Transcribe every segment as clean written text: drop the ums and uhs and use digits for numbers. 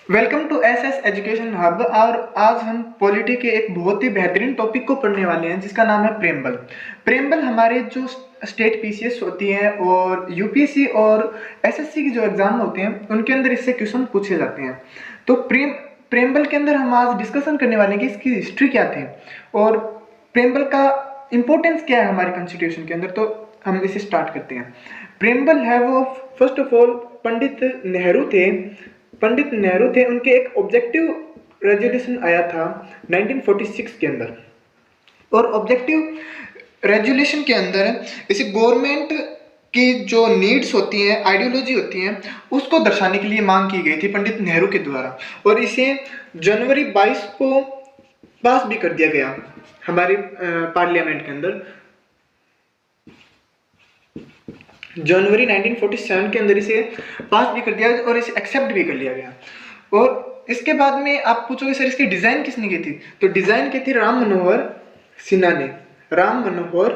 Welcome to SS education hub. और आज हम पॉलिटी के एक बहुत ही बेहतरीन टॉपिक को पढ़ने वाले हैं जिसका नाम है प्रेम्बल। प्रेम्बल हमारे जो स्टेट पीसीएस होती है और यूपीएससी और एसएससी की जो एग्जाम होते हैं उनके अंदर इससे क्वेश्चन पूछे जाते हैं। तो प्रेम्बल के अंदर हम आज डिस्कशन करने वाले हैं कि इसकी हिस्ट्री क्या थी और प्रेम्बल का इंपॉर्टेंस क्या है हमारे कॉन्स्टिट्यूशन के अंदर। तो हम इसे स्टार्ट करते हैं। प्रेम्बल है वो first of all Pandit Nehru थे उनके एक ऑब्जेक्टिव रेजोल्यूशन आया था 1946 के अंदर। और ऑब्जेक्टिव रेजोल्यूशन के अंदर इसे गवर्नमेंट की जो नीड्स होती हैं, आइडियोलॉजी होती हैं, उसको दर्शाने के लिए मांग की गई थी पंडित नेहरू के द्वारा। और इसे जनवरी 22 को पास भी कर दिया गया हमारे पार्लियामेंट के अंदर। जनवरी 1947 के अंदर इसे पास भी कर दिया और इसे एक्सेप्ट भी कर लिया गया। और इसके बाद में आप पूछोगे सर इसकी डिजाइन किसने की थी, तो डिजाइन की थी राम मनोहर सिन्हा ने। राम मनोहर।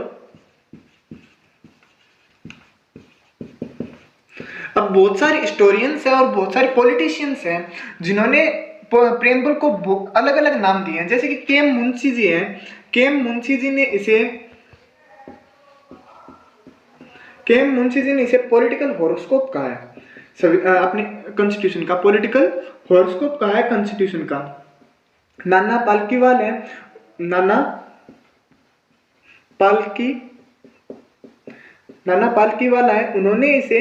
अब बहुत सारे हिस्टोरियंस हैं और बहुत सारे पॉलिटिशियंस हैं जिन्होंने प्रेमबल को अलग अलग नाम दिए हैं, जैसे कि केएम मुंशी जी हैं। केएम मुंशी जी ने इसे पॉलिटिकल हॉरोस्कोप कहा है। सभी अपने कॉन्स्टिट्यूशन का पॉलिटिकल हॉरोस्कोप कहा है कॉन्स्टिट्यूशन का। नाना पालकीवाल है, नाना पालकी नाना पालकीवाला है, उन्होंने इसे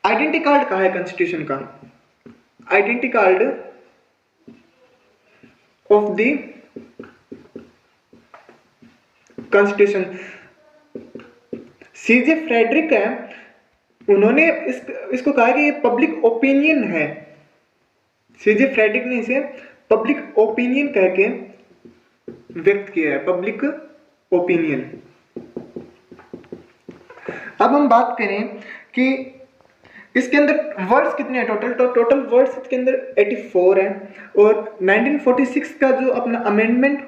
आइडेंटिटी कार्ड कहा है कॉन्स्टिट्यूशन का। Identity card of the constitution. CJ Friedrich है, उन्होंने इसको कहा कि ये पब्लिक ओपिनियन है। सीजे फ्रेडरिक ने इसे पब्लिक ओपिनियन कह के व्यक्त किया है, पब्लिक ओपिनियन। अब हम बात करें कि इसके अंदर वर्ड्स कितने हैं टोटल, तो टोटल वर्ड्स इसके अंदर 84 है। और 1946 का जो अपना अमेंडमेंट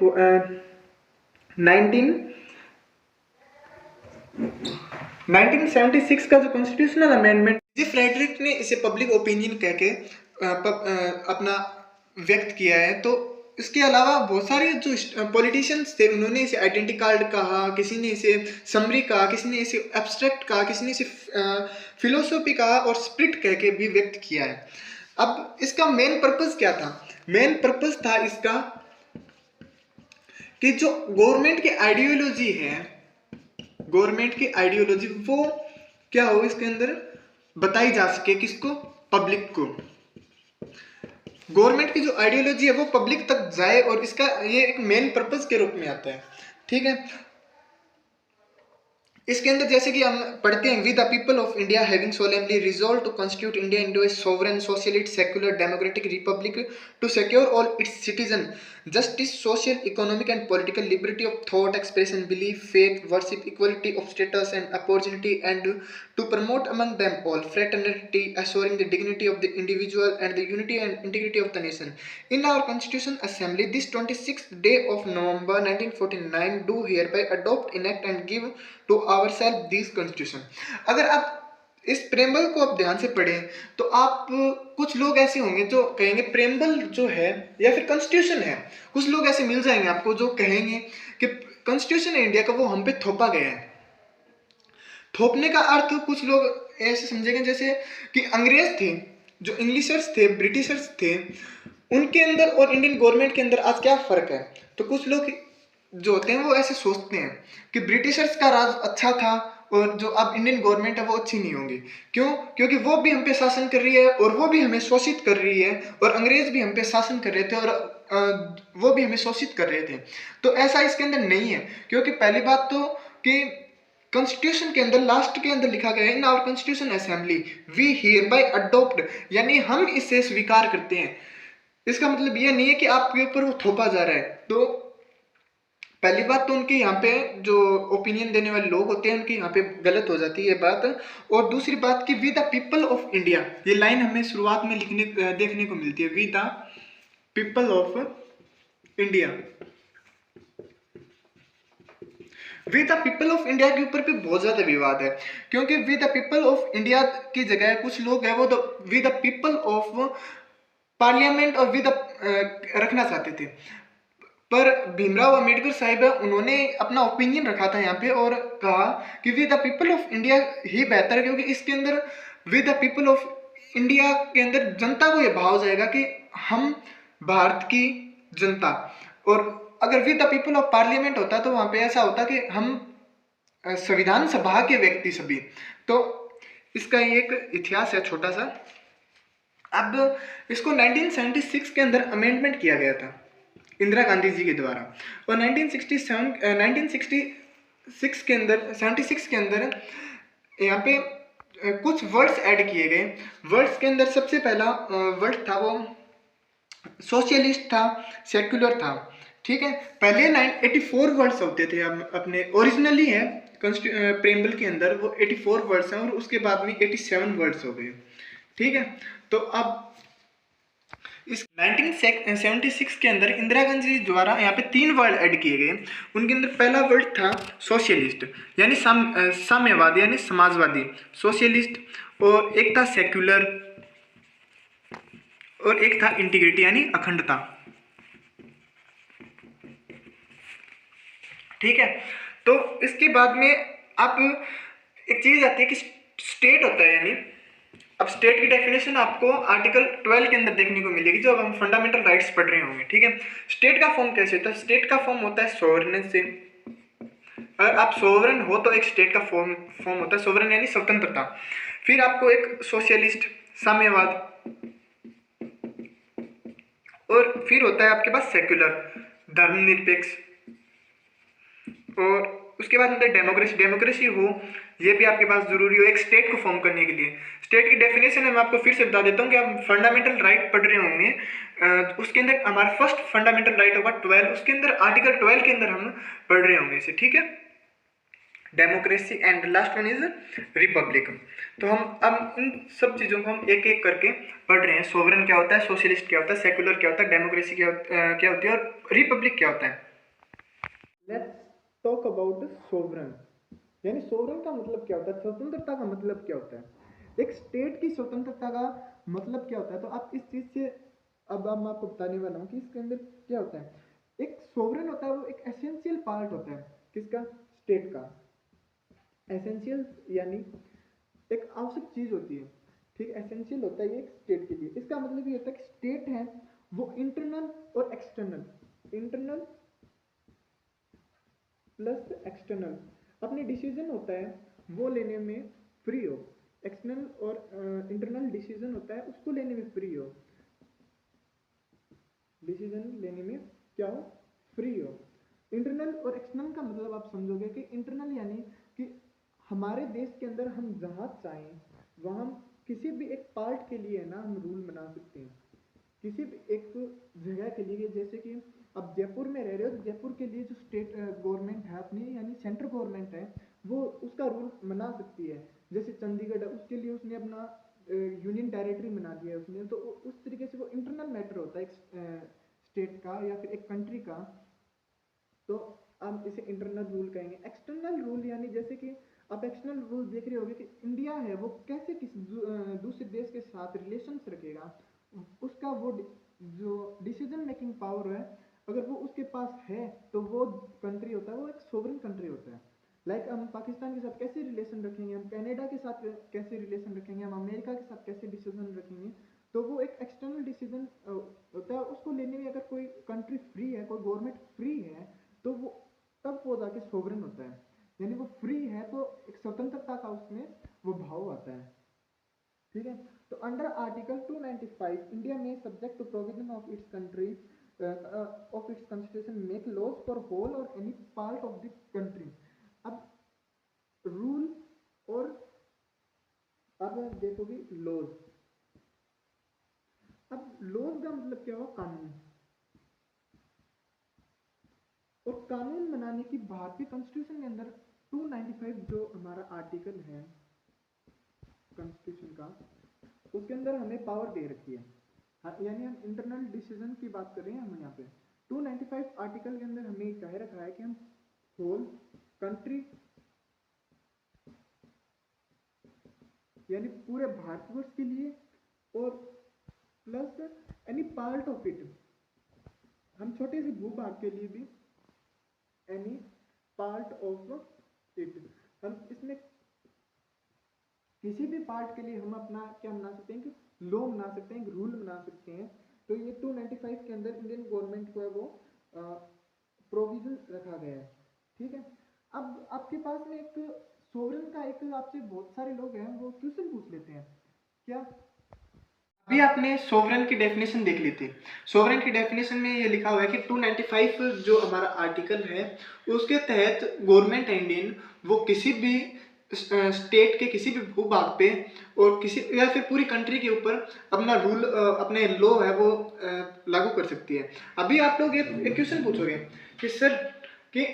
1976 का जो कॉन्स्टिट्यूशनल अमेंडमेंट, जी फ्रेडरिक ने इसे पब्लिक ओपिनियन कह के अपना व्यक्त किया है। तो इसके अलावा बहुत सारे जो पॉलिटिशियंस थे उन्होंने इसे आइडेंटिटी कार्ड कहा, किसी ने इसे समरी कहा, किसी ने इसे एब्स्ट्रैक्ट कहा, किसी ने इसे फिलोसॉफी कहा और स्प्रिट कह के भी व्यक्त किया है। अब इसका मेन पर्पस क्या था? मेन पर्पस था इसका कि जो गवर्नमेंट की आइडियोलॉजी है, गवर्नमेंट की आइडियोलॉजी वो क्या हो इसके अंदर बताई जा सके, किसको? पब्लिक को। गवर्नमेंट की जो आइडियोलॉजी है वो पब्लिक तक जाए और इसका ये एक मेन पर्पस के रूप में आता है। ठीक है, इसके अंदर जैसे कि हम पढ़ते हैं, we the people of India having solemnly resolve to constitute India into a sovereign socialist secular democratic republic to secure all its citizen justice, social, economic and political liberty of thought, expression, belief, faith, worship, equality of status and opportunity, and to promote among them all fraternity, assuring the dignity of the individual and the unity and integrity of the nation. In our Constitution Assembly, this 26th day of November 1949, do hereby adopt, enact and give to ourselves this Constitution. अगर आप इस preamble को आप ध्यान से पढ़ें तो आप कुछ लोग ऐसे होंगे जो कहेंगे प्रेम्बल जो है या फिर कॉन्स्टिट्यूशन है, कुछ लोग ऐसे मिल जाएंगे आपको जो कहेंगे कि कॉन्स्टिट्यूशन है इंडिया का वो हम पे थोपा गया है। थोपने का अर्थ कुछ लोग ऐसे समझेंगे जैसे कि अंग्रेज थे, जो इंग्लिशर्स थे, ब्रिटिशर्स थे, उनके अंदर और इंडियन गवर्नमेंट के अंदर आज क्या फर्क है। तो कुछ लोग जो होते हैं वो ऐसे सोचते हैं कि ब्रिटिशर्स का राज अच्छा था और जो अब इंडियन गवर्नमेंट है वो अच्छी नहीं होगी। क्यों? क्योंकि वो भी हम पे शासन कर रही है और वो भी हमें शोषित कर रही है, और अंग्रेज भी हम पे शासन कर रहे थे और वो भी हमें शोषित कर रहे थे। तो ऐसा इसके अंदर नहीं है, क्योंकि पहली बात तो कि कॉन्स्टिट्यूशन के अंदर लास्ट के अंदर लिखा गया है, in our constitution assembly we hereby adopt, यानी हम इसे स्वीकार करते हैं। इसका मतलब ये नहीं है कि आपके ऊपर वो थोपा जा रहा है। तो पहली बात तो उनके यहाँ पे जो ओपिनियन देने वाले लोग होते हैं उनकी यहाँ पे गलत हो जाती है बात। और दूसरी बात कि we the people of India, ये लाइन हमें शुरुआत में देखने को मिलती है, we the people of India. We the people of India के ऊपर भी बहुत ज्यादा विवाद है, क्योंकि we the people of India की जगह कुछ लोग हैं वो we the people of parliament और विद रखना चाहते थे। पर भीमराव अंबेडकर साहिब उन्होंने अपना ओपिनियन रखा था यहाँ पे और कहा कि we the people of India ही बेहतर है, क्योंकि इसके अंदर we the people of India के अंदर जनता को ये भाव जाएगा कि हम भारत की जनता। और अगर we the people of parliament होता तो वहाँ पे ऐसा होता कि हम संविधान सभा के व्यक्ति सभी। तो इसका एक इतिहास है छोटा सा। अब इसको 1976 के अंदर अमेंडमेंट किया गया था इंदिरा गांधी जी के द्वारा, और 1966 के अंदर 76 के अंदर यहाँ पे कुछ वर्ड्स ऐड किए गए। वर्ड्स के अंदर सबसे पहला वर्ड था वो सोशलिस्ट था, सेक्युलर था। ठीक है, पहले 84 वर्ड्स होते थे, हम अपने ओरिजिनली है प्रेम्बल के अंदर वो 84 वर्ड्स हैं और उसके बाद में 87 वर्ड्स हो गए। ठीक है, तो अब इस 1976 के अंदर इंदिरा गांधी जी द्वारा यहाँ पे 3 वर्ड ऐड किए गए। उनके अंदर पहला वर्ड था सोशलिस्ट यानी साम्यवादी यानी समाजवादी, सोशलिस्ट, और एक था सेक्युलर, और एक था इंटीग्रिटी यानी अखंडता। ठीक है, तो इसके बाद में अब एक चीज आती है कि स्टेट होता है, यानी अब स्टेट की डेफिनेशन आपको आर्टिकल 12 के अंदर देखने को मिलेगी जब हम फंडामेंटल राइट्स पढ़ रहे होंगे। ठीक है, स्टेट का फॉर्म कैसे होता है? स्टेट का फॉर्म होता है सोवरेन से। अगर आप सोवरेन हो तो एक स्टेट का फॉर्म होता है सोवरेन यानी स्वतंत्रता। फिर आपको एक सोशलिस्ट, साम्यवाद, और फिर होता है आपके पास सेक्युलर, धर्मनिरपेक्ष, और उसके बाद होता है डेमोक्रेसी। डेमोक्रेसी हो ये भी आपके पास जरूरी हो एक स्टेट को फॉर्म करने के लिए। स्टेट की डेफिनेशन मैं आपको फिर से बता देता हूँ कि आप फंडामेंटल राइट पढ़ रहे होंगे, उसके अंदर हमारा फर्स्ट फंडामेंटल राइट होगा 12, उसके अंदर आर्टिकल 12 के अंदर हम पढ़ रहे होंगे इसे। ठीक है, democracy, and last one is Republic. तो हम अब इन सब चीज़ों को हम एक एक करके पढ़ रहे हैं। सोवरेन क्या होता है, सोशलिस्ट क्या होता है, सेक्युलर क्या होता है, डेमोक्रेसी क्या होती है, और रिपब्लिक क्या होता है। लेट्स टॉक अबाउट सोवरेन, यानी सोवरेन का मतलब क्या होता है, स्वतंत्रता का मतलब क्या होता है, एक स्टेट की स्वतंत्रता का मतलब क्या होता है। तो आप इस चीज से अब मैं आपको बताने वाला हूँ कि इसके अंदर क्या होता है। एक सोवरेन होता है वो एक एसेंशियल पार्ट होता है किसका, स्टेट का। एसेंशियल यानी एक आवश्यक चीज होती है। ठीक, एसेंशियल होता है ये एक स्टेट के लिए। इसका मतलब ये होता है कि स्टेट है वो इंटरनल और एक्सटर्नल, इंटरनल प्लस एक्सटर्नल अपने डिसीजन होता है वो लेने में फ्री हो। एक्सटर्नल और इंटरनल डिसीजन होता है उसको लेने में फ्री हो, डिसीजन लेने में क्या हो, फ्री हो। इंटरनल और एक्सटर्नल का मतलब आप समझोगे कि इंटरनल यानी कि हमारे देश के अंदर हम जहाँ चाहें वहाँ हम किसी भी एक पार्ट के लिए ना हम रूल बना सकते हैं, किसी भी एक जगह के लिए। जैसे कि अब जयपुर में रह रहे हो तो जयपुर के लिए जो स्टेट गवर्नमेंट है अपनी यानी सेंट्रल गवर्नमेंट है वो उसका रूल बना सकती है। जैसे चंडीगढ़ है उसके लिए उसने अपना यूनियन टेरिटरी बना दिया है उसने, तो उस तरीके से वो इंटरनल मैटर होता है एक स्टेट का या फिर एक कंट्री का, तो हम इसे इंटरनल रूल कहेंगे। एक्सटर्नल रूल यानी जैसे कि आप एक्सटर्नल रूल देख रहे होंगे कि इंडिया है वो कैसे किसी दूसरे देश के साथ रिलेशंस रखेगा, उसका वो जो डिसीजन मेकिंग पावर है अगर वो उसके पास है तो वो कंट्री होता है वो एक सोवरेन कंट्री होता है। लाइक हम पाकिस्तान के साथ कैसे रिलेशन रखेंगे, हम कनाडा के साथ कैसे रिलेशन रखेंगे, हम अमेरिका के साथ कैसे डिसीजन रखेंगे, तो वो एक एक्सटर्नल डिसीजन होता है। उसको लेने में अगर कोई कंट्री फ्री है, कोई गवर्नमेंट फ्री है, तो वो तब वो जाके सोवरेन होता है, यानी वो फ्री है तो एक स्वतंत्रता का उसमें वो भाव आता है। ठीक है, तो अंडर आर्टिकल 295 इंडिया में subject to provision of its country of its constitution make laws for whole or any part of the country. अब रूल और अब देखोगे लॉज। अब लॉज का मतलब क्या हुआ, कानून। और कानून बनाने की भारतीय कॉन्स्टिट्यूशन के अंदर 295 जो हमारा आर्टिकल है कॉन्स्टिट्यूशन का उसके अंदर हमें पावर दे रखी है। यानी हम इंटरनल डिसीजन की बात कर रहे हैं हम यहाँ पे। 295 आर्टिकल के अंदर हमें कह रखा है कि हम होल कंट्री यानी पूरे भारतवर्ष के लिए और plus any part of it, हम छोटे से भूभाग के लिए भी एनी पार्ट ऑफ इट, हम इसमें किसी भी पार्ट के लिए हम अपना क्या बना सकते हैं कि लॉ बना सकते हैं, रूल बना सकते हैं। तो ये 295 के अंदर इंडियन गवर्नमेंट को है वो प्रोविजन रखा गया है। ठीक है, अब आपके पास में एक सोवरेन का एक आपसे बहुत सारे लोग हैं वो क्वेश्चन पूछ लेते हैं क्या। अभी आपने सोवरेन की डेफिनेशन देख ली थी। सोवरेन की डेफिनेशन में ये लिखा हुआ है कि 295 जो हमारा आर्टिकल है उसके तहत गवर्नमेंट इंडियन वो किसी भी स्टेट के किसी भी भूभाग पे और किसी या फिर पूरी कंट्री के ऊपर अपना रूल अपने लॉ है वो लागू कर सकती है। अभी आप लोग एक क्वेश्चन पूछोगे कि सर कि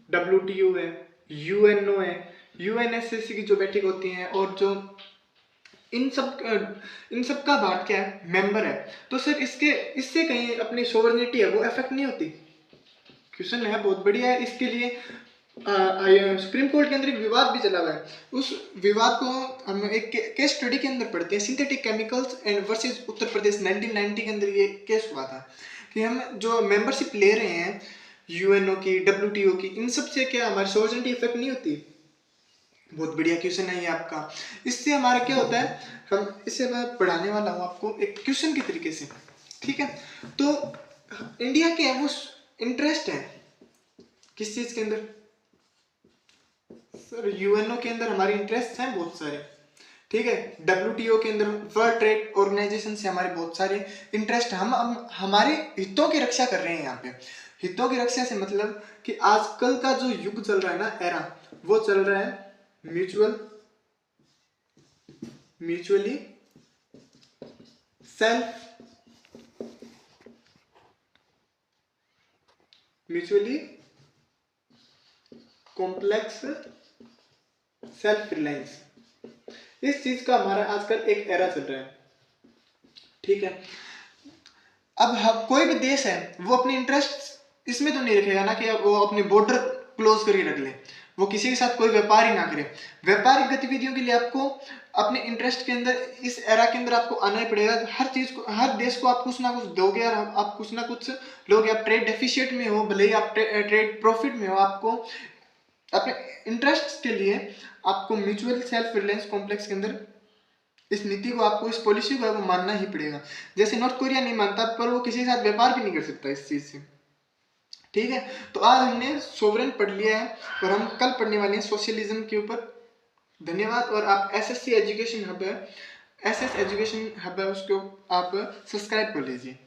डब्ल्यूटीओ है, यूएनओ है, यूएनएससी की जो बैठक होती हैं और जो इन सब का भारत क्या है, मेंबर है। तो सर इससे कहीं अपनी सोवरेनिटी है वो अफेक्ट नहीं होती। क्वेश्चन है बहुत बढ़िया है। इसके लिए सुप्रीम कोर्ट के अंदर एक विवाद भी चला हुआ है। उस विवाद को हम एक केस स्टडी के अंदर पढ़ते हैं, synthetic chemicals and versus Uttar Pradesh 1990 के अंदर ये केस हुआ था कि हम जो मेंबरशिप ले रहे हैं यूएनओ की, डब्ल्यूटीओ की, इन सब से क्या हमारी सोवरेनिटी इफेक्ट नहीं होती। बहुत बढ़िया क्वेश्चन है ये आपका। इससे हमारा क्या होता है, हम इससे मैं पढ़ाने वाला हूँ आपको एक क्वेश्चन के तरीके से। ठीक है, तो इंडिया के वो इंटरेस्ट है किस चीज के अंदर, सर यूएनओ के अंदर हमारे इंटरेस्ट हैं बहुत सारे। ठीक है, डब्ल्यूटीओ के अंदर, वर्ल्ड ट्रेड ऑर्गेनाइजेशन से हमारे बहुत सारे इंटरेस्ट, हम हमारे हितों की रक्षा कर रहे हैं यहाँ पे। हितों की रक्षा से मतलब कि आजकल का जो युग चल रहा है ना, एरा, वो चल रहा है म्यूचुअली कॉम्प्लेक्स सेल्फ रिलायंस। इस चीज का हमारा आजकल एक एरा चल रहा है। ठीक है, अब कोई भी देश है वो अपने इंटरेस्ट इसमें तो नहीं रखेगा ना कि वो अपने बॉर्डर क्लोज करके रख ले, वो किसी के साथ कोई व्यापार ही ना करे। व्यापारिक गतिविधियों के लिए आपको अपने इंटरेस्ट के अंदर इस एरा के अंदर आपको आना ही पड़ेगा। हर चीज को, हर देश को आप कुछ ना कुछ दोगे और आप कुछ ना कुछ लोगे। आप ट्रेड डेफिशिएट में हो, भले ही आप ट्रेड प्रॉफिट में हो, आपको अपने इंटरेस्ट के लिए आपको म्यूचुअल सेल्फ रिलायंस कॉम्प्लेक्स के अंदर इस नीति को, आपको इस पॉलिसी को आपको मानना ही पड़ेगा। जैसे नॉर्थ कोरिया नहीं मानता पर वो किसी के साथ व्यापार भी नहीं कर सकता इस चीज से। ठीक है, तो आज हमने सोवरेन पढ़ लिया है और हम कल पढ़ने वाले हैं सोशलिज्म के ऊपर। धन्यवाद। और आप एसएससी एजुकेशन हब है, एसएस एजुकेशन हब है, उसको आप सब्सक्राइब कर लीजिए।